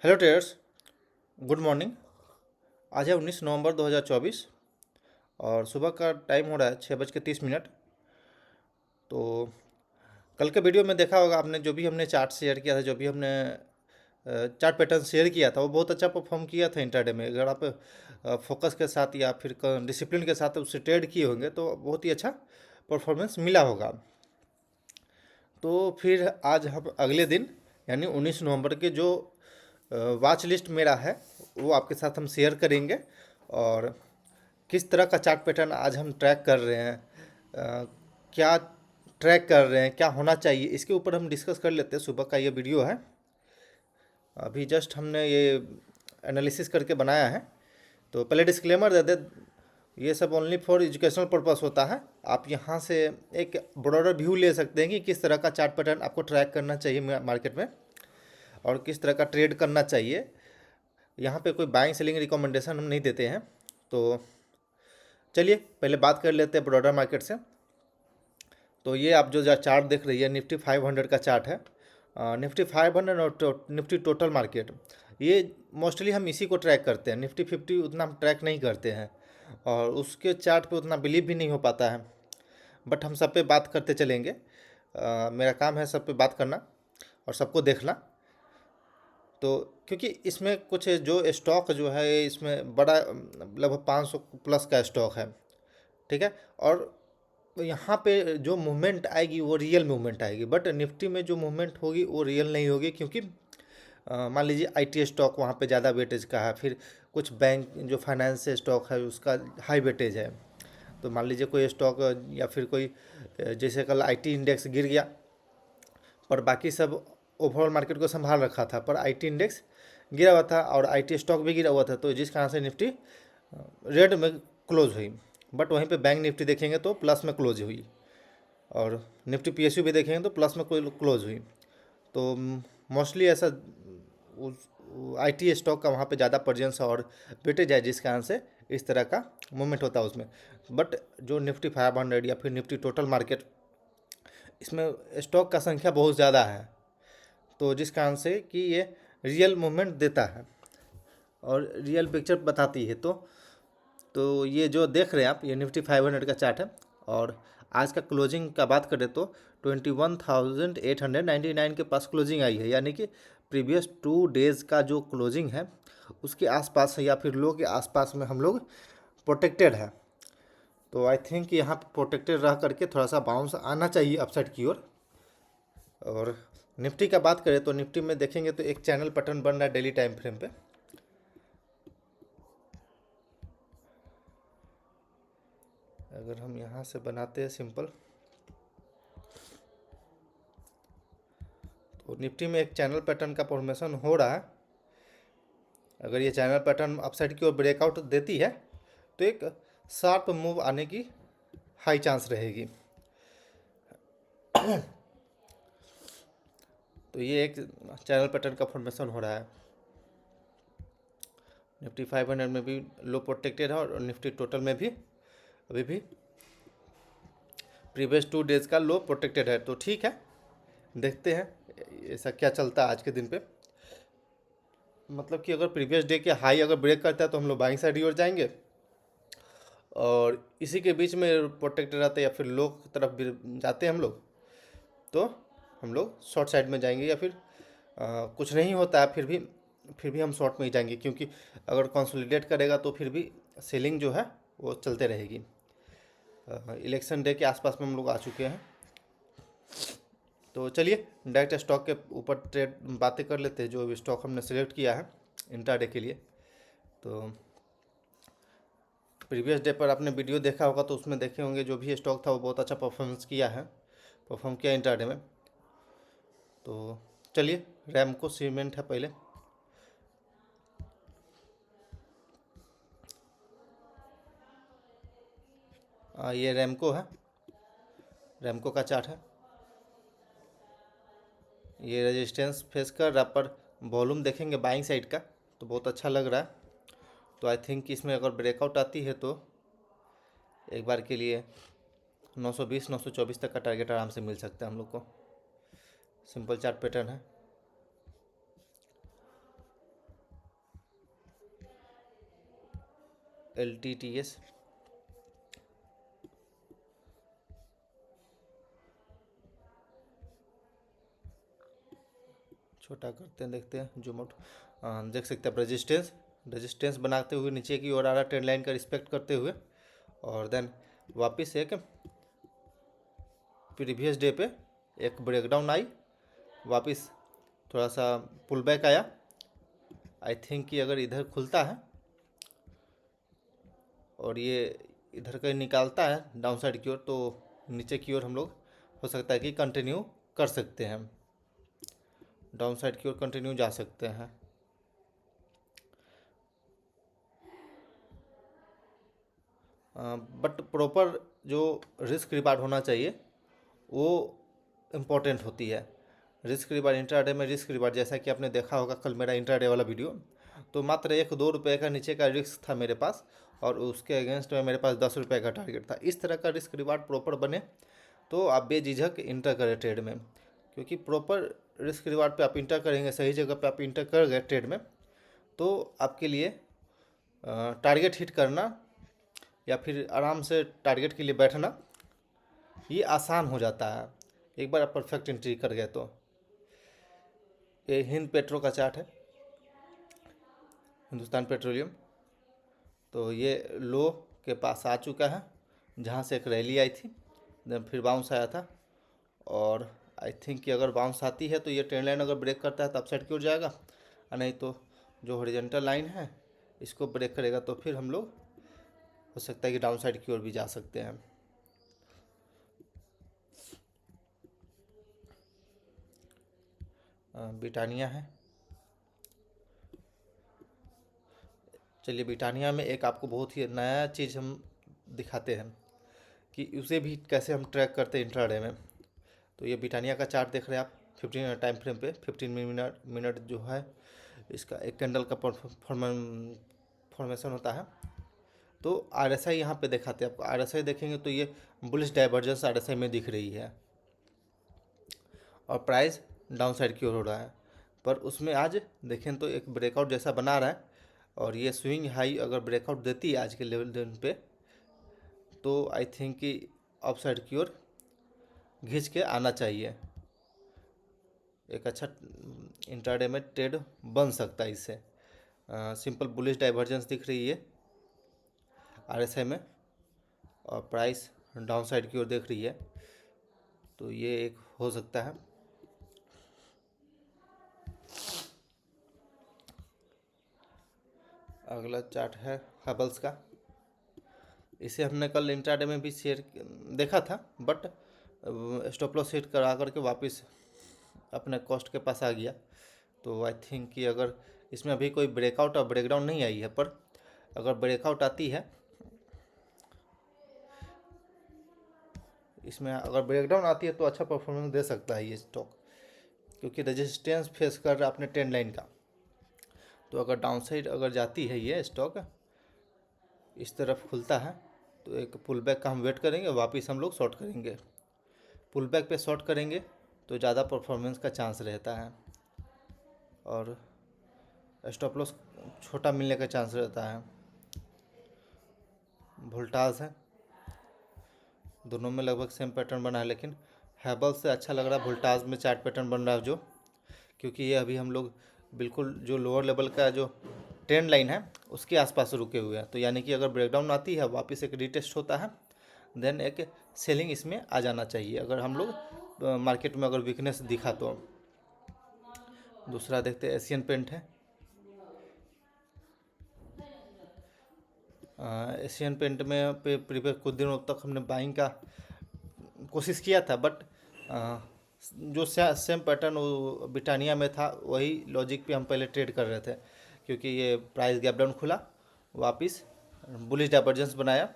Hello traders, good morning. आज है 19 नवंबर 2024 और सुबह का टाइम हो रहा है 6:30। तो कल के वीडियो में देखा होगा आपने, जो भी हमने चार्ट शेयर किया था, जो भी हमने चार्ट पैटर्न शेयर किया था, वो बहुत अच्छा परफॉर्म किया था इंट्राडे में। अगर आप फोकस के साथ या फिर डिसिप्लिन के साथ उससे ट्रेड किए होंगे तो बहुत ही अच्छा परफॉर्मेंस मिला होगा। तो फिर आज हम अगले दिन यानी 19 नवंबर के जो वॉच लिस्ट मेरा है वो आपके साथ हम शेयर करेंगे। और किस तरह का चार्ट पैटर्न आज हम ट्रैक कर रहे हैं, क्या ट्रैक कर रहे हैं, क्या होना चाहिए, इसके ऊपर हम डिस्कस कर लेते हैं। सुबह का ये वीडियो है, अभी जस्ट हमने ये एनालिसिस करके बनाया है। तो पहले डिस्क्लेमर दे दे, ये सब ओनली फॉर एजुकेशनल पर्पस होता है। आप यहाँ से एक ब्रॉडर व्यू ले सकते हैं कि किस तरह का चार्ट पैटर्न आपको ट्रैक करना चाहिए मार्केट में और किस तरह का ट्रेड करना चाहिए। यहाँ पे कोई बाइंग सेलिंग रिकमेंडेशन हम नहीं देते हैं। तो चलिए पहले बात कर लेते हैं ब्रॉडर मार्केट से। तो ये आप जो चार्ट देख रही है, निफ्टी 500 का चार्ट है। निफ्टी 500 और निफ्टी टोटल मार्केट, ये मोस्टली हम इसी को ट्रैक करते हैं। निफ्टी 50 उतना हम ट्रैक नहीं करते हैं और उसके चार्ट पे उतना बिलीव भी नहीं हो पाता है। बट हम सब पे बात करते चलेंगे। मेरा काम है सब पे बात करना और सबको देखना। तो क्योंकि इसमें कुछ जो स्टॉक जो है, इसमें बड़ा लगभग 500 प्लस का स्टॉक है, ठीक है। और यहाँ पे जो मूवमेंट आएगी वो रियल मूवमेंट आएगी, बट निफ्टी में जो मूवमेंट होगी वो रियल नहीं होगी। क्योंकि मान लीजिए आईटी स्टॉक वहाँ पे ज़्यादा वेटेज का है, फिर कुछ बैंक जो फाइनेंस स्टॉक है उसका हाई वेटेज है। तो मान लीजिए कोई स्टॉक या फिर कोई जैसे कल आईटी इंडेक्स गिर गया, पर बाकी सब ओवरऑल मार्केट को संभाल रखा था, पर आईटी इंडेक्स गिरा हुआ था और आईटी स्टॉक भी गिरा हुआ था, तो जिस कारण से निफ्टी रेड में क्लोज हुई। बट वहीं पे बैंक निफ्टी देखेंगे तो प्लस में क्लोज हुई और निफ्टी पीएसयू भी देखेंगे तो प्लस में क्लोज हुई। तो मोस्टली ऐसा आईटी स्टॉक का वहाँ पे ज़्यादा प्रेजेंस और वेटेज है, जिस कारण से इस तरह का मूवमेंट होता है उसमें। बट जो निफ्टी 500 या फिर निफ्टी टोटल मार्केट, इसमें स्टॉक का संख्या बहुत ज़्यादा है, तो जिस कारण से कि ये रियल मूवमेंट देता है और रियल पिक्चर बताती है। तो ये जो देख रहे हैं आप, ये निफ्टी 500 का चार्ट है। और आज का क्लोजिंग का बात करें तो 21,899 के पास क्लोजिंग आई है, यानी कि प्रीवियस 2 डेज़ का जो क्लोजिंग है उसके आसपास या फिर लो के आसपास में हम लोग प्रोटेक्टेड है। तो आई थिंक यहाँ पे प्रोटेक्टेड रह करके थोड़ा सा बाउंस आना चाहिए अपसाइड की ओर। और निफ्टी का बात करें तो निफ्टी में देखेंगे तो एक चैनल पैटर्न बन रहा है डेली टाइम फ्रेम पे। अगर हम यहाँ से बनाते हैं सिंपल, तो निफ्टी में एक चैनल पैटर्न का फॉर्मेशन हो रहा है। अगर ये चैनल पैटर्न अपसाइड की ओर ब्रेकआउट देती है तो एक शार्प मूव आने की हाई चांस रहेगी। तो ये एक चैनल पैटर्न का फॉर्मेशन हो रहा है। निफ्टी 500 में भी लो प्रोटेक्टेड है और निफ्टी टोटल में भी अभी भी प्रीवियस 2 डेज़ का लो प्रोटेक्टेड है। तो ठीक है, देखते हैं ऐसा क्या चलता है आज के दिन पे। मतलब कि अगर प्रीवियस डे के हाई अगर ब्रेक करता है तो हम लोग बाइंग साइड की ओर जाएंगे, और इसी के बीच में प्रोटेक्टेड रहते हैं या फिर लो की तरफ भी जाते हैं हम लोग, तो हम लोग शॉर्ट साइड में जाएंगे। या फिर कुछ नहीं होता है फिर भी हम शॉर्ट में ही जाएंगे, क्योंकि अगर कंसोलिडेट करेगा तो फिर भी सेलिंग जो है वो चलते रहेगी। इलेक्शन डे के आसपास में हम लोग आ चुके हैं। तो चलिए डायरेक्ट स्टॉक के ऊपर ट्रेड बातें कर लेते हैं, जो स्टॉक हमने सेलेक्ट किया है इंट्राडे के लिए। तो प्रीवियस डे पर आपने वीडियो देखा होगा तो उसमें देखे होंगे जो भी स्टॉक था वो बहुत अच्छा परफॉर्म किया इंट्राडे में। तो चलिए, रैमको सीमेंट है पहले। ये रैमको है, रैमको का चार्ट है। ये रेजिस्टेंस फेस कर रहा, पर वॉल्यूम देखेंगे बाइंग साइड का तो बहुत अच्छा लग रहा है। तो आई थिंक इसमें अगर ब्रेकआउट आती है तो एक बार के लिए 920 924 तक का टारगेट आराम से मिल सकता है हम लोग को। सिंपल चार्ट पैटर्न है। LTTS छोटा करते हैं, देखते हैं जूम आउट। देख सकते हैं आप रेजिस्टेंस बनाते हुए नीचे की ओर आ रहा ट्रेंड लाइन का रिस्पेक्ट करते हुए, और देन वापस एक प्रीवियस डे पे एक ब्रेकडाउन आई, वापस थोड़ा सा पुल बैक आया। आई थिंक कि अगर इधर खुलता है और ये इधर कहीं निकालता है डाउन साइड की ओर, तो नीचे की ओर हम लोग हो सकता है कि कंटिन्यू कर सकते हैं, डाउन साइड की ओर कंटिन्यू जा सकते हैं। बट प्रॉपर जो रिस्क रिवार्ड होना चाहिए वो इम्पोर्टेंट होती है। रिस्क रिवार्ड इंट्राडे में रिस्क रिवार्ड, जैसा कि आपने देखा होगा कल मेरा इंट्राडे वाला वीडियो, तो मात्र 1-2 रुपये का नीचे का रिस्क था मेरे पास, और उसके अगेंस्ट में मेरे पास 10 रुपये का टारगेट था। इस तरह का रिस्क रिवार्ड प्रॉपर बने तो आप बेझिझक इंटर करें ट्रेड में, क्योंकि प्रॉपर रिस्क रिवार्ड पे आप इंटर करेंगे, सही जगह पे आप इंटर कर गए ट्रेड में, तो आपके लिए टारगेट हिट करना या फिर आराम से टारगेट के लिए बैठना ये आसान हो जाता है एक बार आप परफेक्ट एंट्री कर गए तो। ये हिंद पेट्रो का चार्ट है, हिंदुस्तान पेट्रोलियम। तो ये लो के पास आ चुका है, जहाँ से एक रैली आई थी, देन फिर बाउंस आया था, और आई थिंक कि अगर बाउंस आती है तो ये ट्रेंड लाइन अगर ब्रेक करता है तो अपसाइड की ओर जाएगा, और नहीं तो जो हॉरिजॉन्टल लाइन है इसको ब्रेक करेगा तो फिर हम लोग हो सकता है कि डाउन साइड की ओर भी जा सकते हैं। ब्रिटानिया है, चलिए ब्रिटानिया में एक आपको बहुत ही नया चीज़ हम दिखाते हैं कि उसे भी कैसे हम ट्रैक करते हैं इंट्राडे में। तो ये ब्रिटानिया का चार्ट देख रहे हैं आप 15 टाइम फ्रेम पे, 15 मिनट जो है इसका एक कैंडल का फॉर्मेशन होता है। तो RSI यहाँ पे दिखाते हैं आपको, RSI देखेंगे तो ये बुलिश डाइवर्जेंस RSI में दिख रही है, और प्राइस डाउन साइड की ओर हो रहा है, पर उसमें आज देखें तो एक ब्रेकआउट जैसा बना रहा है, और ये स्विंग हाई अगर ब्रेकआउट देती है आज के लेवल दिन पे तो आई थिंक कि अप साइड की ओर घिंच के आना चाहिए। एक अच्छा इंट्राडे में ट्रेड बन सकता है इससे। सिंपल बुलिश डाइवर्जेंस दिख रही है RSI में, और प्राइस डाउन साइड की ओर देख रही है, तो ये एक हो सकता है। अगला चार्ट है हैवल्स का। इसे हमने कल इंट्राडे में भी शेयर देखा था, बट स्टॉप लॉस सेट करा करके वापस अपने कॉस्ट के पास आ गया। तो आई थिंक कि अगर इसमें अभी कोई ब्रेकआउट और ब्रेकडाउन नहीं आई है, पर अगर ब्रेकआउट आती है, इसमें अगर ब्रेकडाउन आती है तो अच्छा परफॉर्मेंस दे सकता है ये स्टॉक, क्योंकि रेजिस्टेंस फेस कर रहा है अपने ट्रेंड लाइन का। तो अगर डाउन साइड अगर जाती है ये स्टॉक इस तरफ खुलता है तो एक पुल बैक का हम वेट करेंगे, वापस हम लोग शॉर्ट करेंगे। पुल बैक पे शॉर्ट करेंगे तो ज़्यादा परफॉर्मेंस का चांस रहता है, और स्टॉप लॉस छोटा मिलने का चांस रहता है। वोल्टाज है, दोनों में लगभग सेम पैटर्न बना है, लेकिन हैवल्स से अच्छा लग रहा है वोल्टाज में चार्ट पैटर्न बन रहा है जो, क्योंकि ये अभी हम लोग बिल्कुल जो लोअर लेवल का जो ट्रेंड लाइन है उसके आसपास रुके हुए हैं। तो यानी कि अगर ब्रेकडाउन आती है वापस एक रीटेस्ट होता है, देन एक सेलिंग इसमें आ जाना चाहिए अगर हम लोग मार्केट में अगर वीकनेस दिखा तो। दूसरा देखते हैं एशियन पेंट है। एशियन पेंट में पे प्रीवियस कुछ दिनों तक हमने बाइंग का कोशिश किया था, बट जो सेम पैटर्न वो ब्रिटानिया में था वही लॉजिक पे हम पहले ट्रेड कर रहे थे, क्योंकि ये प्राइस गैप डाउन खुला, वापस बुलिश डाइवर्जेंस बनाया,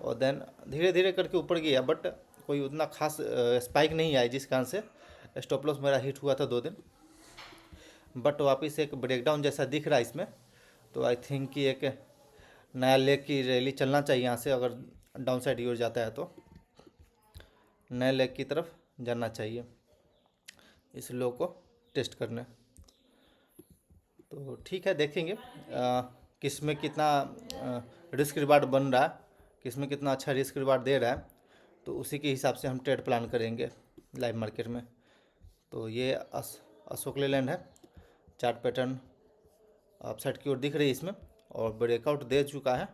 और देन धीरे धीरे करके ऊपर गया, बट कोई उतना खास स्पाइक नहीं आई, जिस कारण से स्टॉप लॉस मेरा हिट हुआ था 2 दिन। बट वापस एक ब्रेकडाउन जैसा दिख रहा है इसमें, तो आई थिंक कि एक नया लेग की रैली चलना चाहिए यहाँ से, अगर डाउन साइड की ओर जाता है तो नए लेग की तरफ जाना चाहिए इस लो को टेस्ट करने। तो ठीक है, देखेंगे किस में कितना रिस्क रिवार्ड बन रहा है, किस में कितना अच्छा रिस्क रिवार्ड दे रहा है, तो उसी के हिसाब से हम ट्रेड प्लान करेंगे लाइव मार्केट में। तो ये अशोक लेलैंड है, चार्ट पैटर्न अपसाइड की ओर दिख रही है इसमें, और ब्रेकआउट दे चुका है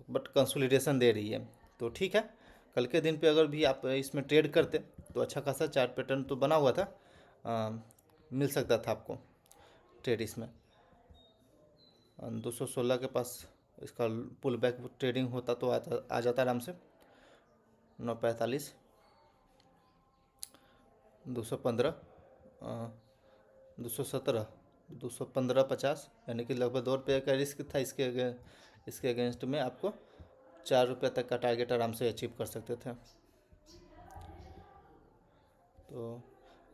बट कंसोलिडेशन दे रही है। तो ठीक है, कल के दिन पे अगर भी आप इसमें ट्रेड करते तो अच्छा खासा चार्ट पैटर्न तो बना हुआ था, मिल सकता था आपको ट्रेड इसमें। 216 के पास इसका पुल बैक ट्रेडिंग होता तो आ जाता आराम से। 945, 215, 217, 215, 50, यानी कि लगभग 2 रुपये का रिस्क था इसके अगेंस्ट में आपको 4 रुपये तक का टारगेट आराम से अचीव कर सकते थे। तो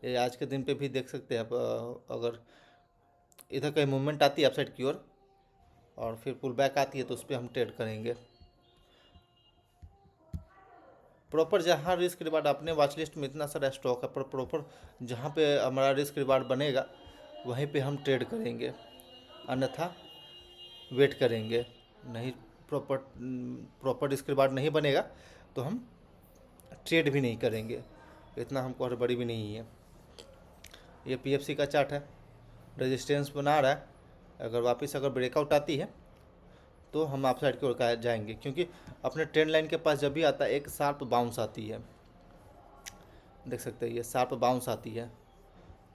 ये आज के दिन पे भी देख सकते हैं आप, अगर इधर कहीं मूवमेंट आती है अपसाइड की ओर और फिर पुल बैक आती है तो उस पर हम ट्रेड करेंगे। प्रॉपर जहाँ रिस्क रिवार्ड, अपने वॉच लिस्ट में इतना सारा स्टॉक है, पर प्रॉपर जहाँ पे हमारा रिस्क रिवार्ड बनेगा वहीं पे हम ट्रेड करेंगे, अन्यथा वेट करेंगे। नहीं प्रॉपर रिस्क रिवार्ड नहीं बनेगा तो हम ट्रेड भी नहीं करेंगे, इतना हमको हड़बड़ी भी नहीं है। ये पीएफसी का चार्ट है, रेजिस्टेंस बना रहा है, अगर वापस अगर ब्रेकआउट आती है तो हम आप साइड की ओर जाएंगे, क्योंकि अपने ट्रेंड लाइन के पास जब भी आता है एक शार्प बाउंस आती है, देख सकते हैं ये शार्प बाउंस आती है,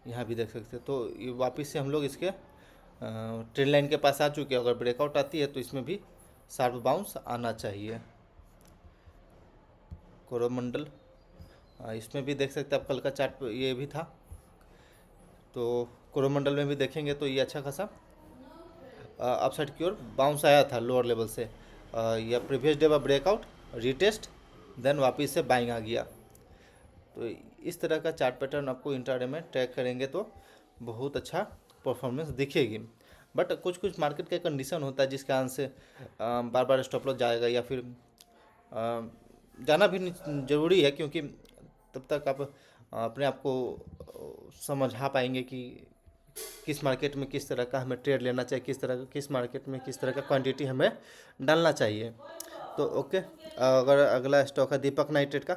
यहाँ भी देख सकते हैं। तो ये वापस से हम लोग इसके ट्रेंड लाइन के पास आ चुके हैं, अगर ब्रेकआउट आती है तो इसमें भी शार्प बाउंस आना चाहिए। कोरोमंडल, इसमें भी देख सकते हैं आप, कल का चार्ट ये भी था, तो कोरोमंडल में भी देखेंगे तो ये अच्छा खासा अपसाइड की ओर बाउंस आया था लोअर लेवल से, या प्रीवियस डे का ब्रेकआउट, रीटेस्ट, देन वापस से बाइंग आ गया। तो इस तरह का चार्ट पैटर्न आपको इंट्राडे में ट्रैक करेंगे तो बहुत अच्छा परफॉर्मेंस दिखेगी। बट कुछ कुछ मार्केट का कंडीशन होता है जिस कारण से बार बार स्टॉप लॉस जाएगा, या फिर जाना भी ज़रूरी है, क्योंकि तब तक आप अपने आप को समझा पाएंगे कि किस मार्केट में किस तरह का हमें ट्रेड लेना चाहिए, किस मार्केट में किस तरह का क्वांटिटी हमें डालना चाहिए। तो ओके, अगर अगला स्टॉक है दीपक नाइट्रेट का,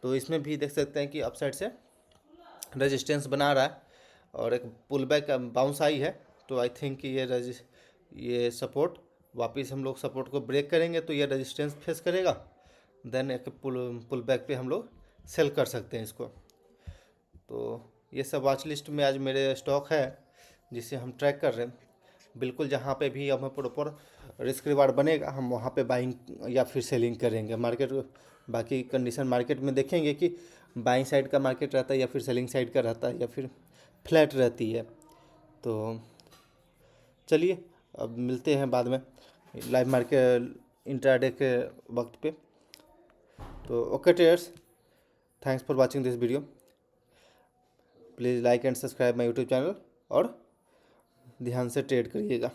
तो इसमें भी देख सकते हैं कि अपसाइड से रेजिस्टेंस बना रहा है और एक पुल बैक बाउंस आई है। तो आई थिंक ये सपोर्ट वापस हम लोग सपोर्ट को ब्रेक करेंगे तो ये रेजिस्टेंस फेस करेगा, देन एक पुल बैक पे हम लोग सेल कर सकते हैं इसको। तो ये सब वॉच लिस्ट में आज मेरे स्टॉक है जिसे हम ट्रैक कर रहे हैं। बिल्कुल जहाँ पे भी हमें प्रॉपर रिस्क रिवार्ड बनेगा हम वहाँ पे बाइंग या फिर सेलिंग करेंगे। मार्केट बाकी कंडीशन मार्केट में देखेंगे कि बाइंग साइड का मार्केट रहता है या फिर सेलिंग साइड का रहता है या फिर फ्लैट रहती है। तो चलिए अब मिलते हैं बाद में लाइव मार्केट इंट्राडे के वक्त पे। तो okay traders, thanks for watching this video. Please like and subscribe my YouTube channel और ध्यान से ट्रेड करिएगा।